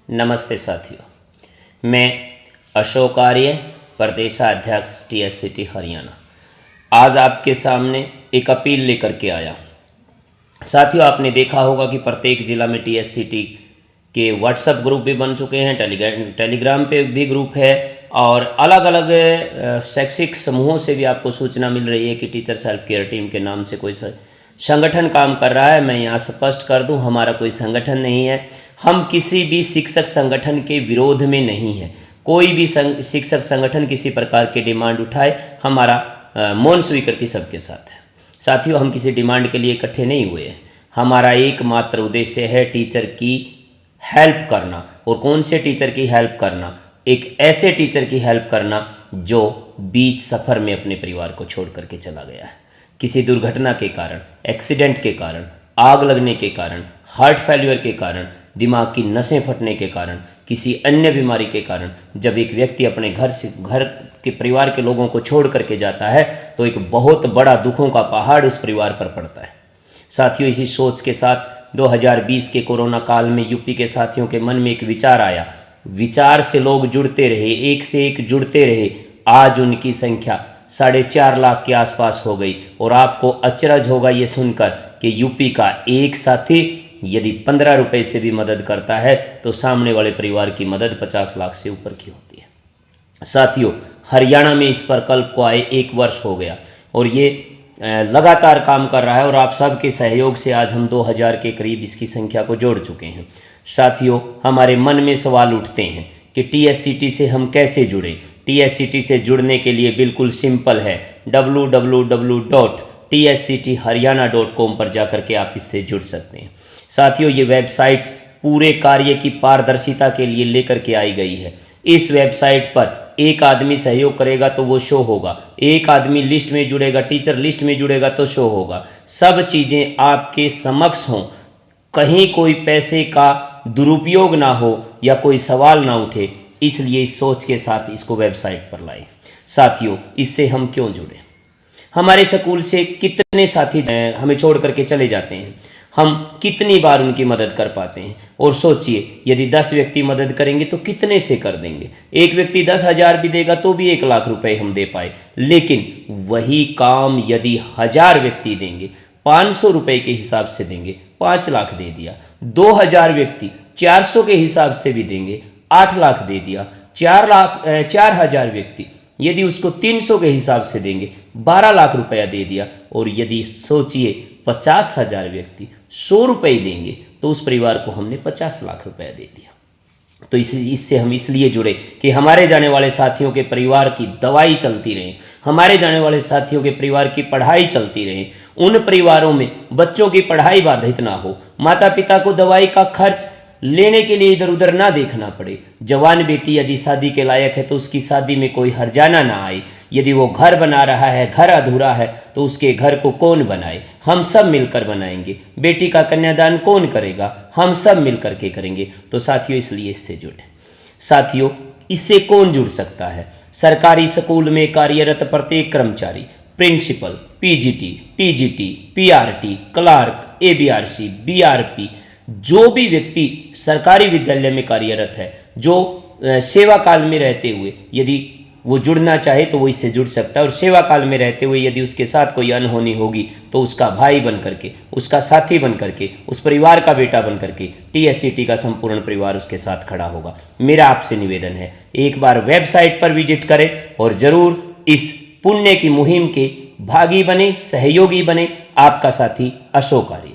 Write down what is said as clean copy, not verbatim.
नमस्ते साथियों, मैं अशोक आर्य, प्रदेशाध्यक्ष TSCT हरियाणा, आज आपके सामने एक अपील लेकर के आया। साथियों, आपने देखा होगा कि प्रत्येक ज़िला में TSCT के व्हाट्सएप ग्रुप भी बन चुके हैं, टेलीग्राम पे भी ग्रुप है और अलग अलग शैक्षिक समूहों से भी आपको सूचना मिल रही है कि टीचर्स हेल्थ केयर टीम के नाम से कोई संगठन काम कर रहा है। मैं यहाँ स्पष्ट कर दूँ, हमारा कोई संगठन नहीं है। हम किसी भी शिक्षक संगठन के विरोध में नहीं है। कोई भी शिक्षक संगठन किसी प्रकार की डिमांड उठाए, हमारा मौन स्वीकृति सबके साथ है। साथियों, हम किसी डिमांड के लिए इकट्ठे नहीं हुए हैं। हमारा एकमात्र उद्देश्य है टीचर की हेल्प करना। और कौन से टीचर की हेल्प करना? एक ऐसे टीचर की हेल्प करना जो बीच सफ़र में अपने परिवार को छोड़ करके चला गया है। किसी दुर्घटना के कारण, एक्सीडेंट के कारण, आग लगने के कारण, हार्ट फेल्यूर के कारण, दिमाग की नसें फटने के कारण, किसी अन्य बीमारी के कारण जब एक व्यक्ति अपने घर के परिवार के लोगों को छोड़ करके जाता है तो एक बहुत बड़ा दुखों का पहाड़ उस परिवार पर पड़ता है। साथियों, इसी सोच के साथ 2020 के कोरोना काल में यूपी के साथियों के मन में एक विचार आया। विचार से लोग जुड़ते रहे, एक से एक जुड़ते रहे। आज उनकी संख्या 4.5 लाख के आसपास हो गई। और आपको अचरज होगा ये सुनकर कि यूपी का एक साथी यदि 15 रुपये से भी मदद करता है तो सामने वाले परिवार की मदद 50 लाख से ऊपर की होती है। साथियों, हरियाणा में इस प्रकल्प को आए 1 वर्ष हो गया और ये लगातार काम कर रहा है और आप सबके सहयोग से आज हम 2000 के करीब इसकी संख्या को जोड़ चुके हैं। साथियों, हमारे मन में सवाल उठते हैं कि TSCT से हम कैसे जुड़ें। TSCT से जुड़ने के लिए बिल्कुल सिंपल है, www.tsctharyana.com पर जाकर के आप इससे जुड़ सकते हैं। साथियों, ये वेबसाइट पूरे कार्य की पारदर्शिता के लिए लेकर के आई गई है। इस वेबसाइट पर एक आदमी सहयोग करेगा तो वो शो होगा, एक आदमी लिस्ट में जुड़ेगा, टीचर लिस्ट में जुड़ेगा तो शो होगा। सब चीज़ें आपके समक्ष हों, कहीं कोई पैसे का दुरुपयोग ना हो या कोई सवाल ना उठे, इसलिए इस सोच के साथ इसको वेबसाइट पर लाए। साथियों, इससे हम क्यों जुड़े? हमारे स्कूल से कितने साथी हमें छोड़ करके चले जाते हैं, हम कितनी बार उनकी मदद कर पाते हैं? और सोचिए, यदि 10 व्यक्ति मदद करेंगे तो कितने से कर देंगे? एक व्यक्ति 10,000 भी देगा तो भी 1 लाख रुपए हम दे पाए। लेकिन वही काम यदि 1000 व्यक्ति देंगे, 500 रुपये के हिसाब से देंगे, 5 लाख दे दिया। 2000 व्यक्ति 400 के हिसाब से भी देंगे, 8 लाख दे दिया। 4000 व्यक्ति यदि उसको 300 के हिसाब से देंगे, 12 लाख रुपया दे दिया। और यदि सोचिए 50,000 व्यक्ति 100 रुपये देंगे तो उस परिवार को हमने 50 लाख रुपया दे दिया। तो इससे हम इसलिए जुड़े कि हमारे जाने वाले साथियों के परिवार की दवाई चलती रहे, हमारे जाने वाले साथियों के परिवार की पढ़ाई चलती रहे, उन परिवारों में बच्चों की पढ़ाई बाधित ना हो, माता पिता को दवाई का खर्च लेने के लिए इधर उधर ना देखना पड़े। जवान बेटी यदि शादी के लायक है तो उसकी शादी में कोई हर्जाना ना आए। यदि वो घर बना रहा है, घर अधूरा है, तो उसके घर को कौन बनाए? हम सब मिलकर बनाएंगे। बेटी का कन्यादान कौन करेगा? हम सब मिलकर के करेंगे। तो साथियों, इसलिए इससे जुड़े। साथियों, इससे कौन जुड़ सकता है? सरकारी स्कूल में कार्यरत प्रत्येक कर्मचारी, principal, PGT, TGT, PRT, clerk, ABRC, BRP, जो भी व्यक्ति सरकारी विद्यालय में कार्यरत है, जो सेवा काल में रहते हुए यदि वो जुड़ना चाहे तो वो इससे जुड़ सकता है। और सेवा काल में रहते हुए यदि उसके साथ कोई अनहोनी होगी तो उसका भाई बन करके, उसका साथी बन करके, उस परिवार का बेटा बन करके TSCT का संपूर्ण परिवार उसके साथ खड़ा होगा। मेरा आपसे निवेदन है, एक बार वेबसाइट पर विजिट करें और ज़रूर इस पुण्य की मुहिम के भागी बने, सहयोगी बने। आपका साथी अशोक आर्य।